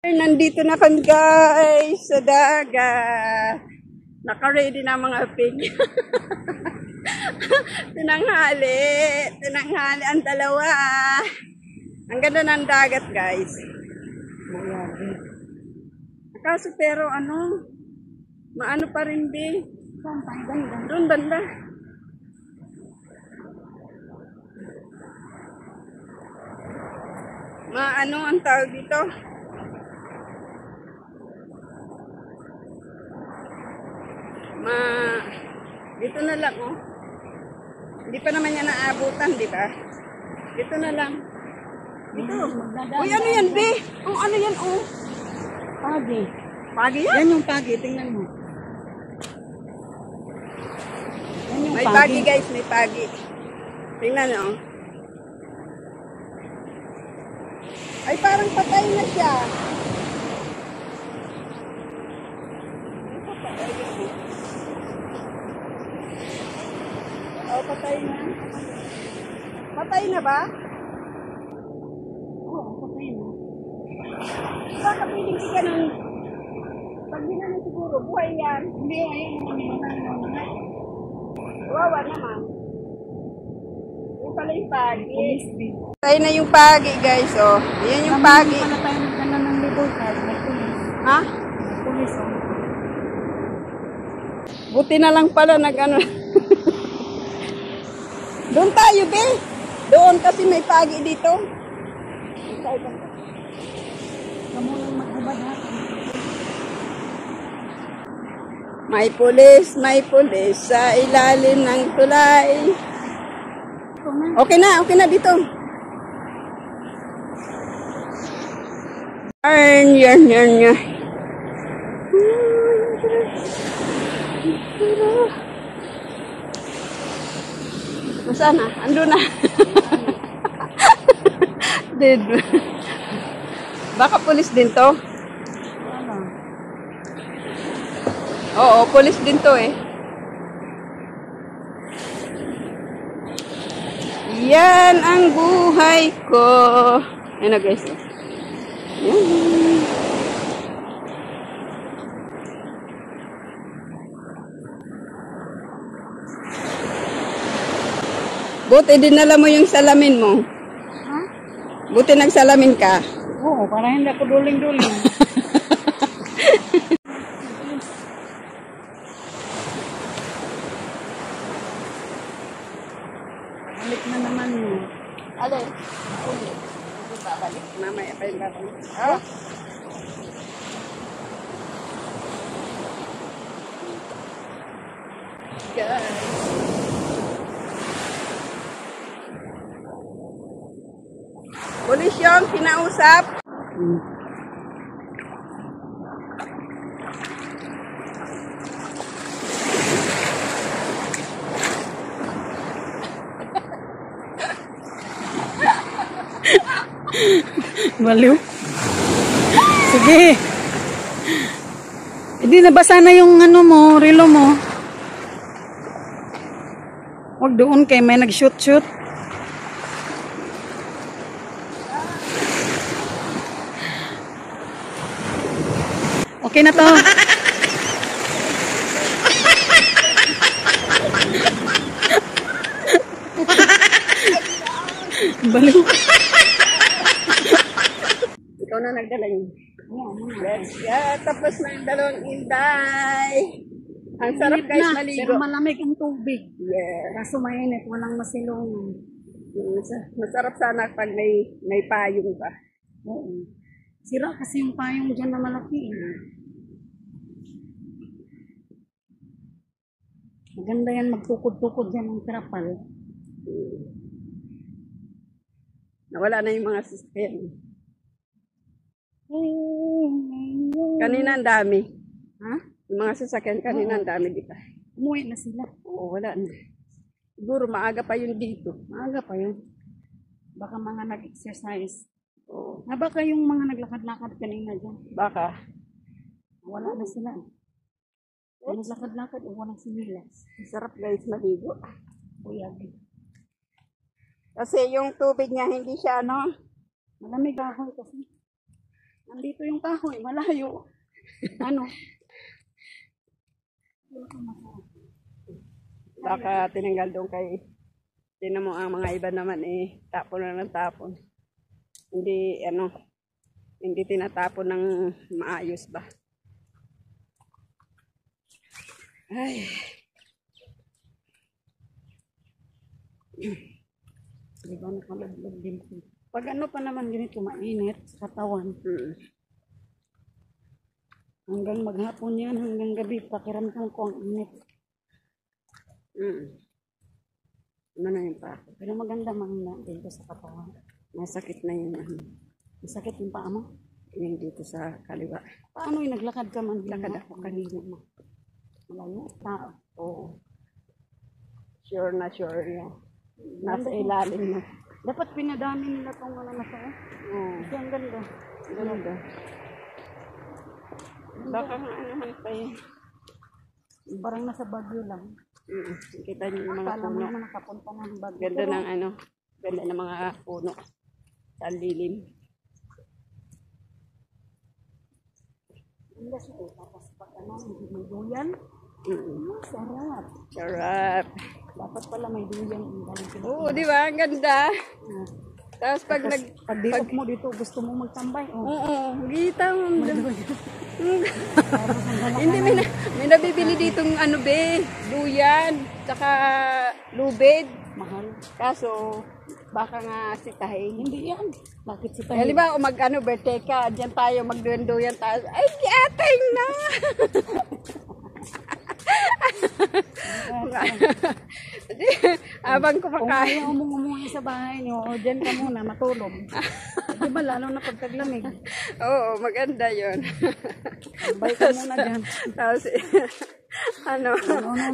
Nandito na kami guys sa dagat. Naka-ready na mga pig. Tinanghali ang dalawa. Ang ganda ng dagat guys. Kaso pero maano pa rin di. Doon banda. Maano ang tawag dito? Dito na lang, oh. Hindi pa naman yan naabutan, di ba? Dito na lang. Dito. Uy, ano yan, be? Oh, ano yan, oh? Pagi. Pagi yan? Yan yung pagi, tingnan mo. Yan yung may pagi, guys, may pagi. Tingnan nyo, oh. Ay, parang patay na siya. Oh, patay na. Patay na ba? Oo, patay na. Baka piling ka ng... Pag ginano siguro, buhay yan. Hindi, ayun. Wawa naman. Yung pala yung pagi. Patay na yung pagi, guys, oh. Yan yung pagi. Pala tayo nagdala ng libol, guys. May pulis. Ha? May pulis, oh. Buti na lang pala nag-ano. Doon tayo, be. Doon kasi may pagi dito. Kamu lang maghubad ha. May pulis sa ilalim ng tulay. Okay na dito. Yan. Saan na? Ando na. Baka pulis din to. Oo, pulis din to eh. Yan ang buhay ko. Ayan na guys. Yan. Buti dinala mo yung salamin mo. Ha? Buti nagsalamin ka. Oo, para hindi ako duling-duling. Balik na naman mo. Alin? Babalik. Mamaya pa yung babalik. Oh. Guys. Pulis yung kinausap. Baliw. Sige. Hindi nabasa na yung mo, relo mo. Huwag doon kay may nag-shoot. Okay na to. Baliw. Ikaw na nagdala yun. Yeah, tapos na yung dalawang inday. Ang sarap guys maligo. Pero malamig ang tubig. Yeah. Kaso mainit, walang masilong. Masarap sana pag may payong ba. Oo. Sira kasi yung payong dyan na malaki. Maganda yan, magtukod-tukod dyan ng trapal. Nawala na yung mga sasakyan. Kanina ang dami. Ha? Yung mga sasakyan kanina ang dami, di ba? Umuwi na sila. Oo, wala na. Siguro maaga pa yun dito. Maaga pa yun. Baka mga nag-exercise. Oo. Baka yung mga naglakad-lakad kanina dyan. Baka. Wala na sila. Naglakad-lakad, walang sinilas. Sarap guys maligo. Uyag. Kasi yung tubig niya hindi siya Malamig ako kasi. Nandito yung kahoy, malayo. Ano? Baka tinanggal doon kay, tinan mo ang mga iba naman eh, tapon na ng tapon. Hindi, hindi tinatapon ng maayos ba. Ay. Diba nakalaglag din ko. Pag ano pa naman ganito, mainit sa katawan. Hanggang maghapon yan, hanggang gabi, pakiramdam ko ang init. Ano na yung pa? Pero maganda mahina dito sa katawan. Masakit na yun. Masakit yung paa mo. Yung dito sa kaliwa. Paano yung naglakad ka man? Lakad ako kanina. Malayo. Tao. Oo. Sure na sure yun. Nasa ilalim na. Dapat pinadami nila itong ano na to. Oo. Kasi ang ganda. Ganda. Baka nga naman pa yun. Parang nasa Baguio lang. Kita niyo yung mga Akala mo puno. naman nakapunta ng Baguio. Ganda ng ganda ng mga puno. Sa lilim. Ang gas ito. Tapos pag may duyan. Sarap. Sarap. Dapat pala may duyan. Oo, di ba? Ang ganda. Tapos pag Pag dito mo dito, gusto mo magtambay. Oh. Oo, kita mo. Hindi, may nabibili ditong duyan, tsaka lubid. Mahal. Kaso, baka nga sitahin. Hindi yan. Bakit si Eh, di ba, kung birthday ka, dyan tayo, magduyan-duyan tayo. Ay, kiatay na! Habang Kung kumakain. ayaw mong umuwi sa bahay niyo, o dyan ka muna, matulog. Di ba, lalo na pag taglamig. Oo, maganda yun. Tambay ka muna dyan. Tapos,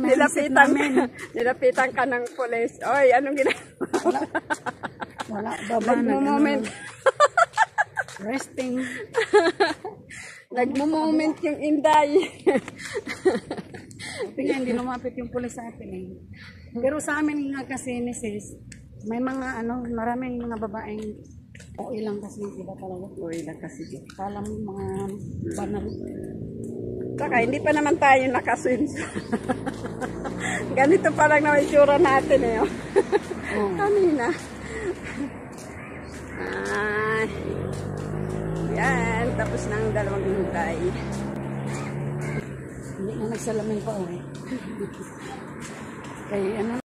naisip namin? nilapitan ka ng pulis. Oy, anong ginagawa? Wala, baba na. Nagmo-moment. Resting. Nagmo-moment yung Inday. Tingnan, hindi lumapit yung pulis sa atin eh. Pero sa amin nga kasi, Mrs., may mga maraming mga babaeng okay lang kasi iba talaga. Uy, lang kasi. Kala mo mga banal. Saka, hindi pa naman tayo nakaswins. Ganito pa lang na may tsura natin eh. Kanina. Yan, tapos na ang dalawang hintay. Hindi na nagsalamin pa uwi. Kaya